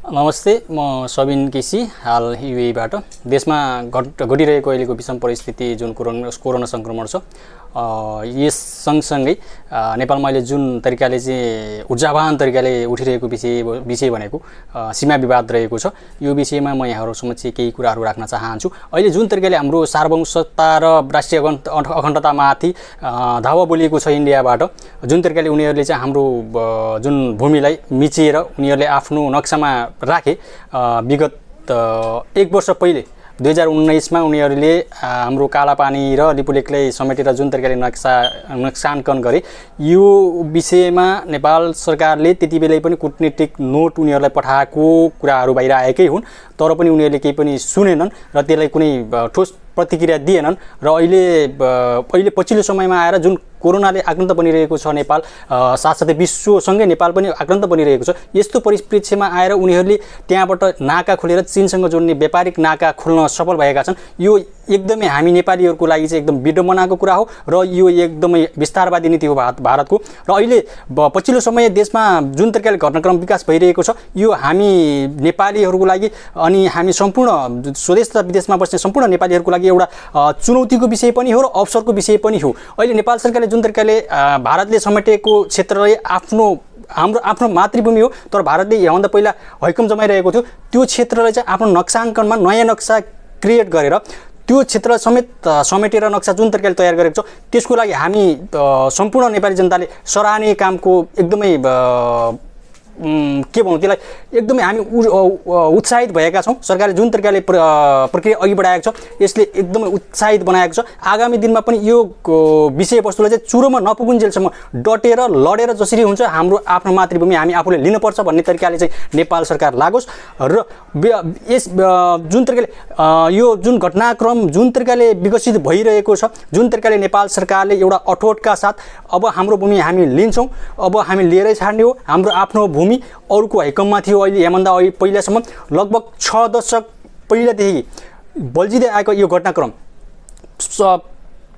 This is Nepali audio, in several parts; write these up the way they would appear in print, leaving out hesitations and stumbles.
नमस्ते, म सबिन केसी हाल युएबाट। देशमा घटिरहेको अहिलेको विषम परिस्थिति जुन कोरोना संक्रमण छ, यस सँगसँगै नेपालमा अहिले जुन तरिकाले चाहिँ ऊर्जावान तरिकाले उठिरहेको विषय भनेको सीमा विवाद रहेको छ। यो विषयमा म यहाँहरु समक्ष केही कुराहरू राख्न चाहन्छु। अहिले जुन तरिकाले हाम्रो सार्वभौमसत्ता र राष्ट्रिय अखण्डतामाथि धावा बोलिएको छ इन्डियाबाट, जुन तरिकाले उनीहरूले चाहिँ हाम्रो जुन भूमिलाई मिचेर उनीहरूले आफ्नो नक्सामा राखे, विगत 1 वर्ष पहिले 2019 मा उनीहरूले हाम्रो कालापानी र लिपुलेखलाई समेटेर जुन तरिकाले नक्साङ्कन गरे, यो विषयमा नेपाल सरकारले त्यतिबेलै पनि कूटनीतिक नोट उनीहरूलाई पठाएको कुराहरू बाहिर आएकै हुन्, तर पनि उनीहरूले केही पनि सुनेनन् र त्यसलाई कुनै ठोस प्रतिक्रिया दिएनन्। र अहिले पछिल्लो समयमा आएर जुन कोरोनाले आक्रान्त बनिरहेको छ नेपाल, साथसाथै विश्वसँगै नेपाल पनि आक्रान्त बनिरहेको छ, यस्तो परिप्रेक्ष्यमा आएर उनीहरूले त्यहाँबाट नाका खोलेर चीनसँग जोड्ने व्यापारिक नाका खोल्न सफल भएका छन्। यो एकदमै हामी नेपालीहरूको लागि चाहिँ एकदम विडम्बनाको कुरा हो र यो एकदमै विस्तारवादी नीति हो भारतको। र अहिले पछिल्लो समय देशमा जुन तरिकाले घटनाक्रम विकास भइरहेको छ, यो हामी नेपालीहरूको लागि अनि हामी सम्पूर्ण स्वदेश तथा विदेशमा बस्ने सम्पूर्ण नेपालीहरूको लागि एउटा चुनौतीको विषय पनि हो र अवसरको विषय पनि हो। अहिले नेपाल सरकारले जुन तरिकाले भारतले समेटेको क्षेत्रलाई आफ्नो मातृभूमि हो, तर भारतले यहाँभन्दा पहिला हैकम जमाइरहेको थियो, त्यो क्षेत्रलाई चाहिँ आफ्नो नक्साङ्कनमा नयाँ नक्सा क्रिएट गरेर त्यो क्षेत्र समेटेर नक्सा जुन तरिकाले तयार गरेको छ, त्यसको लागि हामी सम्पूर्ण नेपाली जनताले सराहनीय कामको एकदमै के भनौँ त्यसलाई एकदमै हामी उत्साहित भएका छौँ। सरकारले जुन तरिकाले प्रक्रिया अघि बढाएको छ, यसले एकदमै उत्साहित बनाएको छ। आगामी दिनमा पनि यो विषयवस्तुलाई चाहिँ चुरोमा नपुगुन्जेलसम्म डटेर लडेर जसरी हुन्छ हाम्रो आफ्नो मातृभूमि हामी आफूले लिनुपर्छ भन्ने तरिकाले चाहिँ नेपाल सरकार लागोस्। र यस जुन तरिकाले यो जुन घटनाक्रम जुन तरिकाले विकसित भइरहेको छ, जुन तरिकाले नेपाल सरकारले एउटा अठोटका साथ अब हाम्रो भूमि हामी लिन्छौँ, अब हामी लिएरै छाड्ने हो, हाम्रो आफ्नो भूमि अरूको हैकममा थियो, अहिले यहाँभन्दा पहिलासम्म लगभग 6 दशक पहिलादेखि बल्झिँदै आएको यो घटनाक्रम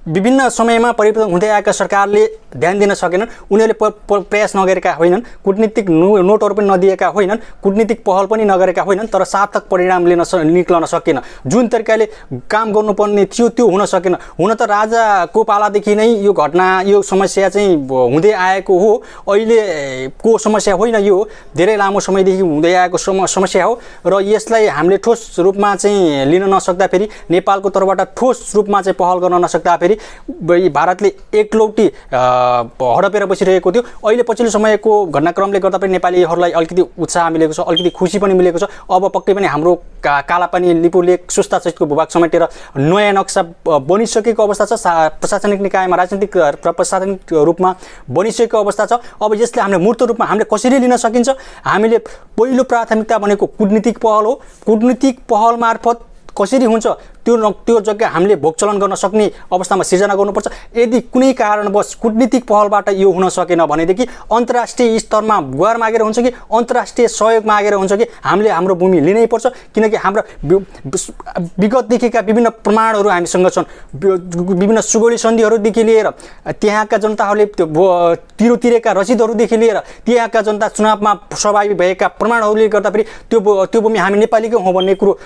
विभिन्न समयमा परिवर्तन हुँदै आएका सरकारले ध्यान दिन सकेनन्, उनीहरूले प्रयास नगरेका होइनन्, कूटनीतिक नोटहरू पनि नदिएका होइनन्, कूटनीतिक पहल पनि नगरेका होइनन्, तर सार्थक परिणाम निक्लन सकेन। जुन तरिकाले काम गर्नुपर्ने थियो त्यो हुन सकेन। हुन त राजाको पालादेखि नै यो घटना यो समस्या चाहिँ हुँदै आएको हो, अहिलेको समस्या होइन, यो धेरै लामो समयदेखि हुँदै आएको समस्या हो। र यसलाई हामीले ठोस रूपमा चाहिँ लिन नसक्दा फेरि, नेपालको तर्फबाट ठोस रूपमा चाहिँ पहल गर्न नसक्दा फेरि भारतले एकलौटी हडपेर बसिरहेको थियो। अहिले पछिल्लो समयको घटनाक्रमले गर्दा पनि नेपालीहरूलाई अलिकति उत्साह मिलेको छ, अलिकति खुसी पनि मिलेको छ। अब पक्कै पनि हाम्रो कालापानी लिपुलेख सुस्ता सहितको भूभाग समेटेर नयाँ नक्सा बनिसकेको अवस्था छ, प्रशासनिक निकायमा राजनीतिक र प्रशासनिक रूपमा बनिसकेको अवस्था छ। अब यसले हामीले मूर्त रूपमा हामीले कसरी लिन सकिन्छ, हामीले पहिलो प्राथमिकता भनेको कूटनीतिक पहल हो। कूटनीतिक पहल मार्फत कसरी हुन्छ त्यो जग्गा हामीले भोगचलन गर्न सक्ने अवस्थामा सिर्जना गर्नुपर्छ। यदि कुनै कारणवश कूटनीतिक पहलबाट यो हुन सकेन भनेदेखि अन्तर्राष्ट्रिय स्तरमा गुहार मागेर हुन्छ कि अन्तर्राष्ट्रिय सहयोग मागेर हुन्छ कि हामीले हाम्रो भूमि लिनै पर्छ, किनकि हाम्रा विगतदेखिका विभिन्न प्रमाणहरू हामीसँग छन्। विभिन्न सुगौली सन्धिहरूदेखि लिएर त्यहाँका जनताहरूले तिरो तिरेका रसिदहरूदेखि लिएर त्यहाँका जनता चुनावमा सहभागी भएका प्रमाणहरूले गर्दा फेरि त्यो भूमि हामी नेपालीकै हो भन्ने कुरो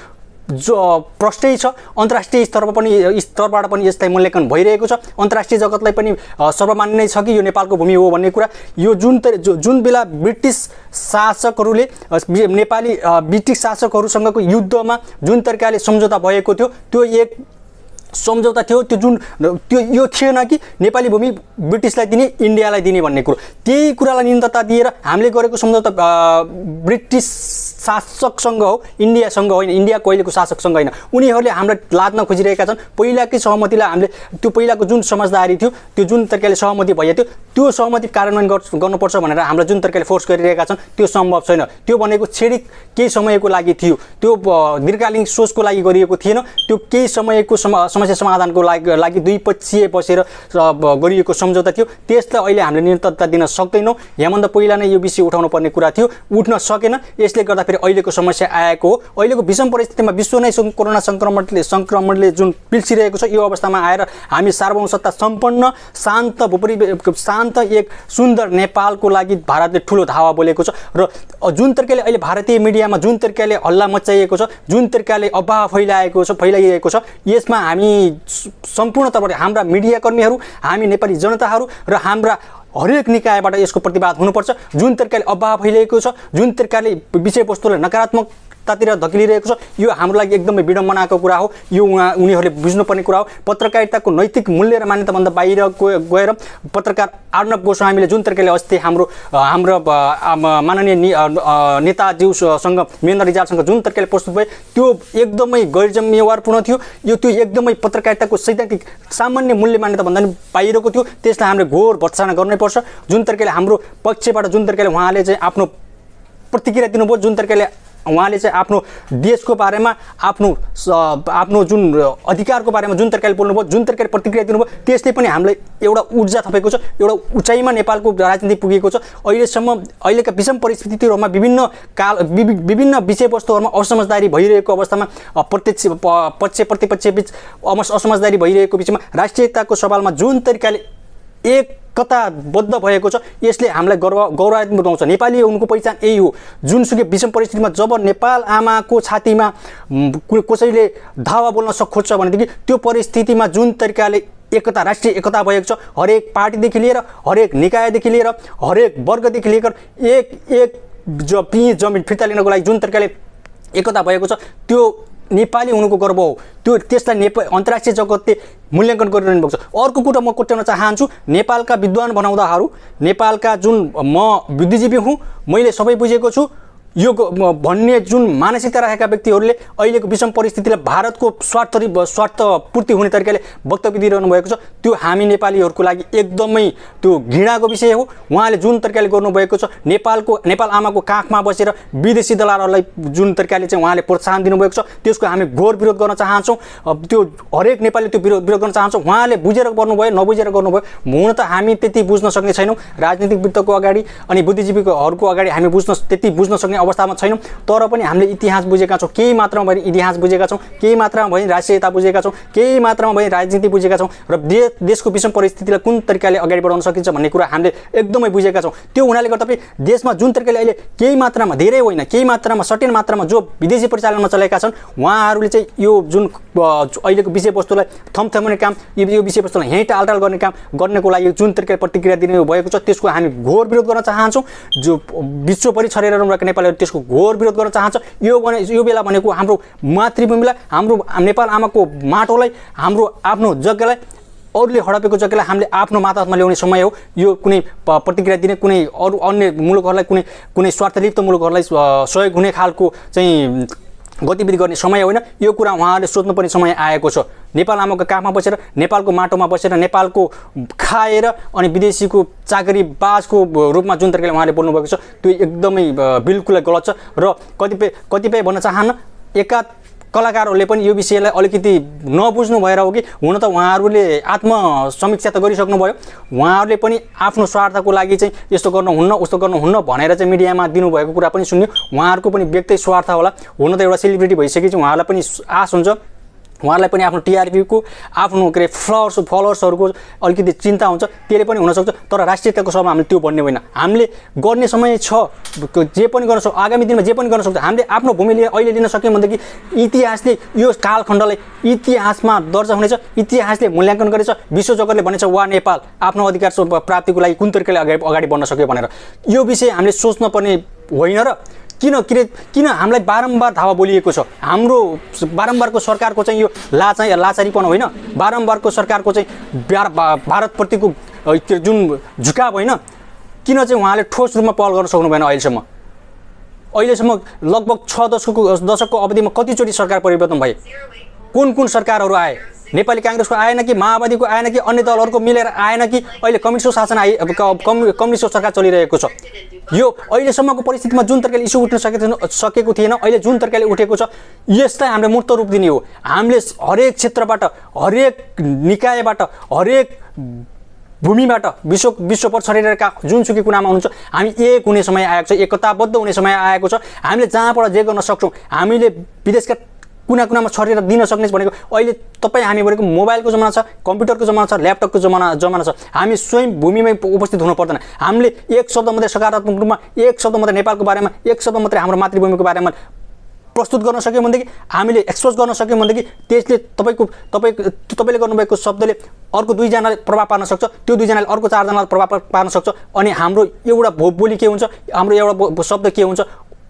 जो प्रष्टै छ। अन्तर्राष्ट्रिय स्तरबाट पनि यसलाई मूल्याङ्कन भइरहेको छ। अन्तर्राष्ट्रिय जगतलाई पनि सर्वमान्य नै छ कि यो नेपालको भूमि हो भन्ने कुरा। यो जुन बेला ब्रिटिस शासकहरूले नेपाली ब्रिटिस शासकहरूसँगको युद्धमा जुन तरिकाले सम्झौता भएको थियो, त्यो एक सम्झौता थियो, त्यो यो थिएन कि नेपाली भूमि ब्रिटिसलाई दिने, इन्डियालाई दिने भन्ने कुरो। त्यही कुरालाई निरन्तरता दिएर हामीले गरेको सम्झौता ब्रिटिस शासकसँग हो, इन्डियासँग होइन, इन्डियाको अहिलेको शासकसँग होइन। उनीहरूले हामीलाई लाद्न खोजिरहेका छन्। पहिलाकै सहमतिलाई हामीले त्यो पहिलाको जुन समझदारी थियो, त्यो जुन तरिकाले सहमति भएको थियो, त्यो सहमति कार्यान्वयन गर्नुपर्छ भनेर हामीलाई जुन तरिकाले फोर्स गरिरहेका छन्, त्यो सम्भव छैन। त्यो भनेको क्षणिक केही समयको लागि थियो, त्यो दीर्घकालीन सोचको लागि गरिएको थिएन। त्यो केही समयको समस्या समाधानको लागि द्विपक्षीय बसेर गरिएको सम्झौता थियो। त्यसलाई अहिले हामीले निरन्तरता दिन सक्दैनौँ। यहाँभन्दा पहिला नै यो विषय उठाउनु पर्ने कुरा थियो, उठ्न सकेन। यसले गर्दा फेरि अहिलेको समस्या आएको हो। अहिलेको विषम परिस्थितिमा विश्व नै कोरोना सङ्क्रमणले जुन पिल्सिरहेको छ, यो अवस्थामा आएर हामी सार्वभौमसत्ता सम्पन्न शान्त एक सुन्दर नेपालको लागि भारतले ठुलो धावा बोलेको छ। र जुन तरिकाले अहिले भारतीय मिडियामा जुन तरिकाले हल्ला मचाइएको छ, जुन तरिकाले अफवाह फैलाइएको छ, यसमा हामी सम्पूर्ण तर्फबाट हाम्रा मिडियाकर्मीहरू, हामी नेपाली जनताहरू र हाम्रा हरेक निकायबाट यसको प्रतिवाद हुनुपर्छ। जुन तरिकाले अफवाह फैलिएको छ, जुन तरिकाले विषयवस्तुलाई नकारात्मकतातिर धकिलिरहेको छ, यो हाम्रो लागि एकदमै विडम्बनाको कुरा हो। यो उनीहरूले बुझ्नुपर्ने कुरा हो। पत्रकारिताको नैतिक मूल्य र मान्यताभन्दा बाहिर गएर पत्रकार अर्णव गोस्वामीले जुन तरिकाले अस्ति हाम्रो माननीय नेताज्यूसँग महेन्द्र रिजालसँग जुन तरिकाले प्रस्तुत भए, त्यो एकदमै गैर जिम्मेवारपूर्ण थियो। त्यो एकदमै पत्रकारिताको सैद्धान्तिक सामान्य मूल्य मान्यताभन्दा पनि बाहिरको थियो। त्यसलाई हामीले घोर भर्त्सना गर्नैपर्छ। जुन तरिकाले हाम्रो पक्षबाट जुन तरिकाले उहाँले चाहिँ आफ्नो प्रतिक्रिया दिनुभयो, जुन तरिकाले उहाँले चाहिँ आफ्नो देशको बारेमा, आफ्नो जुन अधिकारको बारेमा जुन तरिकाले बोल्नुभयो, जुन तरिकाले प्रतिक्रिया दिनुभयो, त्यसले पनि हामीलाई एउटा ऊर्जा थपेको छ। एउटा उचाइमा नेपालको राजनीति पुगेको छ। अहिलेका विषम परिस्थितिहरूमा विभिन्न विषयवस्तुहरूमा असमझदारी भइरहेको अवस्थामा पक्ष प्रतिपक्ष बीच असमझदारी भइरहेको बिचमा राष्ट्रियताको सवालमा जुन तरिकाले एकताबद्ध भएको छ, यसले हामीलाई गौरवान्वित बनाउँछ। नेपाली उनको पहिचान यही हो। जुनसुकै विषम परिस्थितिमा जब नेपाल आमाको छातीमा कसैले धावा बोल्न खोज्छ भनेदेखि त्यो परिस्थितिमा जुन तरिकाले एकता, राष्ट्रिय एकता भएको छ, हरेक पार्टीदेखि लिएर, हरेक निकायदेखि लिएर, हरेक वर्गदेखि लिएर एक जमिन फिर्ता लिनको लागि जुन तरिकाले एकता भएको छ, त्यो नेपाली हुनुको गर्व हो। त्यसलाई अन्तर्राष्ट्रिय जगतले मूल्याङ्कन गरिरहनु भएको छ। अर्को कुरा म कोट्याउन चाहन्छु, नेपालका विद्वान बनाउँदाहरू, नेपालका जुन म बुद्धिजीवी हुँ, मैले सबै बुझेको छु, यो भन्ने जुन मानसिकता राखेका व्यक्तिहरूले अहिलेको विषम परिस्थितिलाई भारतको स्वार्थपूर्ति हुने तरिकाले वक्तव्य दिइरहनु भएको छ। त्यो हामी नेपालीहरूको लागि एकदमै त्यो घृणाको विषय हो। उहाँले जुन तरिकाले गर्नुभएको छ, नेपाल आमाको काखमा बसेर विदेशी दलालहरूलाई जुन तरिकाले चाहिँ उहाँले प्रोत्साहन दिनुभएको छ, त्यसको हामी घोर विरोध गर्न चाहन्छौँ। त्यो हरेक नेपालीले त्यो विरोध गर्न चाहन्छौँ। उहाँले बुझेर गर्नुभयो, नबुझेर गर्नुभयो, हुन त हामी त्यति बुझ्न सक्ने छैनौँ। राजनीतिविदको अगाडि अनि बुद्धिजीवीहरूको अगाडि हामी त्यति बुझ्न सक्ने अवस्थामा छैनौँ। तर पनि हामीले इतिहास बुझेका छौँ, केही मात्रामा पनि इतिहास बुझेका छौँ, केही मात्रामा पनि राष्ट्रियता बुझेका छौँ, केही मात्रामा पनि राजनीति बुझेका छौँ र देशको विषम परिस्थितिलाई कुन तरिकाले अगाडि बढाउन सकिन्छ भन्ने कुरा हामीले एकदमै बुझेका छौँ। त्यो हुनाले गर्दा पनि देशमा जुन तरिकाले अहिले केही मात्रामा, धेरै होइन, केही मात्रामा, सर्टेन मात्रामा जो विदेशी परिचालनमा चलेका छन्, उहाँहरूले चाहिँ यो जुन अहिलेको विषयवस्तुलाई थम्थमाउने काम, यो विषयवस्तुलाई यहीँ टालटाल गर्नको लागि जुन तरिकाले प्रतिक्रिया दिनु भएको छ, त्यसको हामी घोर विरोध गर्न चाहन्छौँ। जो विश्वभरि छरेर रहेका नेपालीहरू त्यसको घोर विरोध गर्न चाहन्छ। यो बेला भनेको हाम्रो मातृभूमिलाई, हाम्रो नेपाल आमाको माटोलाई, हाम्रो आफ्नो जग्गालाई, अरूले हडपेको जग्गालाई हामीले आफ्नो माताहतमा ल्याउने समय हो। यो कुनै प्रतिक्रिया दिने, कुनै अरू अन्य मुलुकहरूलाई, कुनै स्वार्थलिप्त मुलुकहरूलाई सहयोग हुने खालको चाहिँ गतिविधि गर्ने समय होइन। यो कुरा उहाँहरूले सोच्नुपर्ने समय आएको छ। नेपाल आमाको काखमा बसेर, नेपालको माटोमा बसेर, नेपालको खाएर अनि विदेशीको चाकरीबाजको रूपमा जुन तरिकाले उहाँले बोल्नुभएको छ, त्यो एकदमै बिल्कुलै गलत छ। र कतिपय भन्न चाहन्न, एका कलाकारहरूले पनि यो विषयलाई अलिकति नबुझ्नु भएर हो कि हुन त उहाँहरूले आत्मसमीक्षा त गरिसक्नुभयो। उहाँहरूले पनि आफ्नो स्वार्थको लागि चाहिँ यस्तो गर्नुहुन्न, उस्तो गर्नुहुन्न भनेर चाहिँ मिडियामा दिनुभएको कुरा पनि सुन्यो। उहाँहरूको पनि व्यक्ति स्वार्थ होला। हुन त एउटा सेलिब्रिटी भइसकेपछि उहाँहरूलाई पनि आश हुन्छ, उहाँहरूलाई पनि आफ्नो टिआरपीको, आफ्नो के अरे फलोवर्सहरूको अलिकति चिन्ता हुन्छ। त्यसले पनि हुनसक्छ। तर राष्ट्रियताको सभामा हामीले त्यो भन्ने होइन। हामीले गर्ने समय छ, जे पनि गर्न सक्छौँ, आगामी दिनमा जे पनि गर्न सक्छौँ। हामीले आफ्नो भूमिले अहिले लिन सक्यौँ भनेदेखि इतिहासले यो कालखण्डलाई इतिहासमा दर्जा हुनेछ। इतिहासले मूल्याङ्कन गरेछ, विश्व जगतले भनेछ वा नेपाल आफ्नो अधिकार प्राप्तिको लागि कुन तरिकाले अगाडि बढ्न सक्यो भनेर। यो विषय हामीले सोच्नुपर्ने होइन। र किन हामीलाई बारम्बार धावा बोलिएको छ? हाम्रो बारम्बारको सरकारको चाहिँ यो लाचारीपन होइन, बारम्बारको सरकारको चाहिँ भारतप्रतिको जुन झुकाव होइन। किन चाहिँ उहाँले ठोस रूपमा पहल गर्न सक्नु भएन अहिलेसम्म? लगभग 6 दशकको अवधिमा कतिचोटि सरकार परिवर्तन भए? कुन सरकारहरू आए? नेपाली काङ्ग्रेसको आएन कि, माओवादीको आएन कि, अन्य दलहरूको मिलेर आएन कि? अहिले कम्युनिस्ट शासन कम्युनिस्ट सरकार चलिरहेको छ। यो अहिलेसम्मको परिस्थितिमा जुन तरिकाले इस्यु उठ्न सकेको थिएन, अहिले जुन तरिकाले उठेको छ, यसलाई हामीले मूर्त रूप दिने हो। हामीले हरेक क्षेत्रबाट, हरेक निकायबाट, हरेक भूमिबाट विश्वभर छरिरहेका जुनसुकै कुनामा हुनुहुन्छ हामी एक हुने समय आएको छ, एकताबद्ध हुने समय आएको छ। हामीले जहाँबाट जे गर्न सक्छौँ, हामीले विदेशका कुना कुनामा छरेर दिन सक्ने भनेको अहिले तपाईँ हामी भनेको मोबाइलको जमाना छ, कम्प्युटरको जमाना छ, ल्यापटपको जमाना छ। हामी स्वयं भूमिमै उपस्थित हुनु पर्दैन। हामीले एक शब्द मात्रै सकारात्मक रूपमा, एक शब्द मात्रै नेपालको बारेमा, एक शब्द मात्रै हाम्रो मातृभूमिको बारेमा प्रस्तुत गर्न सक्यौँ भनेदेखि, हामीले एक्सपोज गर्न सक्यौँ भनेदेखि त्यसले तपाईँले गर्नुभएको शब्दले अर्को 2 जनाले प्रभाव पार्न सक्छ, त्यो 2 जनाले अर्को 4 जनालाई प्रभाव पार्न सक्छ। अनि हाम्रो एउटा बोली के हुन्छ, हाम्रो एउटा शब्द के हुन्छ,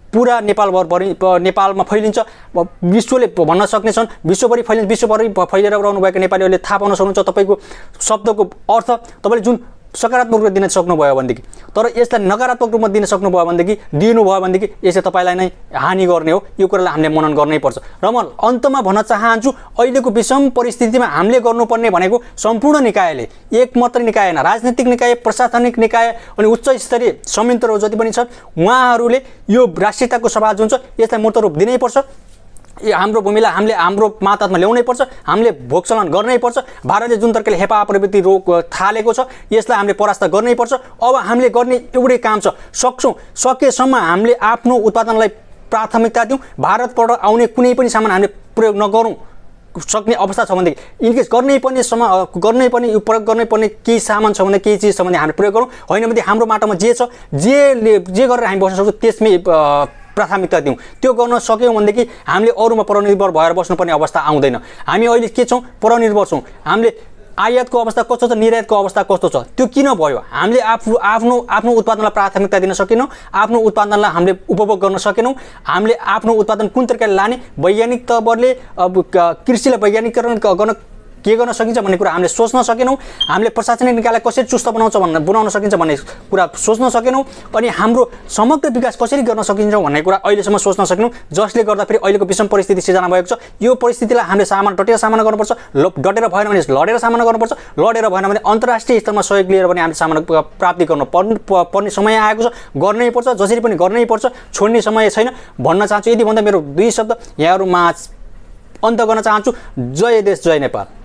पुरा नेपालमा फैलिन्छ। विश्वले भन्न सक्नेछन्, विश्वभरि फैलिन्छ। विश्वभरि फैलिएर रहनुभएको नेपालीहरूले थाहा पाउन सक्नुहुन्छ तपाईँको शब्दको अर्थ तपाईँले जुन सकारात्मक रूपमा दिन सक्नुभयो भनेदेखि। तर यसलाई नकारात्मक रूपमा दिन सक्नुभयो भनेदेखि, दिनुभयो भनेदेखि यसले तपाईँलाई नै हानि गर्ने हो। यो कुरालाई हामीले मनन गर्नै पर्छ। र म अन्तमा भन्न चाहन्छु, अहिलेको विषम परिस्थितिमा हामीले गर्नुपर्ने भनेको सम्पूर्ण निकायले, एक मात्र निकाय होइन, राजनीतिक निकाय, प्रशासनिक निकाय अनि उच्च स्तरीय संयन्त्रहरू जति पनि छन्, उहाँहरूले यो राष्ट्रियताको सभा जुन छ यसलाई मूर्त रूप दिनै पर्छ। हाम्रो भूमिलाई हामीले हाम्रो मातहतमा ल्याउनै पर्छ। हामीले भोगचलन गर्नै पर्छ। भारतले जुन तर्कले हेपा प्रवृत्ति थालेको छ यसलाई हामीले परास्त गर्नै पर्छ। अब हामीले गर्ने एउटै काम छ, सकेसम्म हामीले आफ्नो उत्पादनलाई प्राथमिकता दिउँ। भारतबाट आउने कुनै पनि सामान हामीले प्रयोग नगरौँ सक्ने अवस्था छ भनेदेखि, इनकेस प्रयोग गर्नै पर्ने केही सामान छ भने, केही चिज छ भने हामीले प्रयोग गरौँ। होइन भने हाम्रो माटोमा जे छ, जे गरेर हामी बस्न सक्छौँ त्यसमै प्राथमिकता दिउँ। त्यो गर्न सक्यौँ भनेदेखि हामीले अरूमा परनिर्भर भएर बस्नुपर्ने अवस्था आउँदैन। हामी अहिले के छौँ, परनिर्भर छौँ। हामीले आयातको अवस्था कस्तो छ, निर्यातको अवस्था कस्तो छ, त्यो किन भयो? हामीले आफ्नो उत्पादनलाई प्राथमिकता दिन सकेनौँ। आफ्नो उत्पादनलाई हामीले उपभोग गर्न सकेनौँ। हामीले आफ्नो उत्पादन कुन तरिकाले लाने, वैज्ञानिक तवरले कृषिलाई वैज्ञानिकरण गर्न के गर्न सकिन्छ भन्ने कुरा हामीले सोच्न सकेनौँ। हामीले प्रशासनिक निकायलाई कसरी चुस्त बनाउन सकिन्छ भन्ने कुरा सोच्न सकेनौँ। अनि हाम्रो समग्र विकास कसरी गर्न सकिन्छ भन्ने कुरा अहिलेसम्म सोच्न सकेनौँ। जसले गर्दाखेरि अहिलेको विषम परिस्थिति सिर्जना भएको छ। यो परिस्थितिलाई हामीले डटेर सामना गर्नुपर्छ। डटेर भएन भने लडेर सामना गर्नुपर्छ। लडेर भएन भने अन्तर्राष्ट्रिय स्तरमा सहयोग लिएर पनि हामीले सामना प्राप्ति पर्ने समय आएको छ। गर्नै पर्छ, जसरी पनि गर्नै पर्छ। छोड्ने समय छैन भन्न चाहन्छु। यदि भन्दा मेरो 2 शब्द यहाँहरूमा अन्त गर्न चाहन्छु। जय देश, जय नेपाल।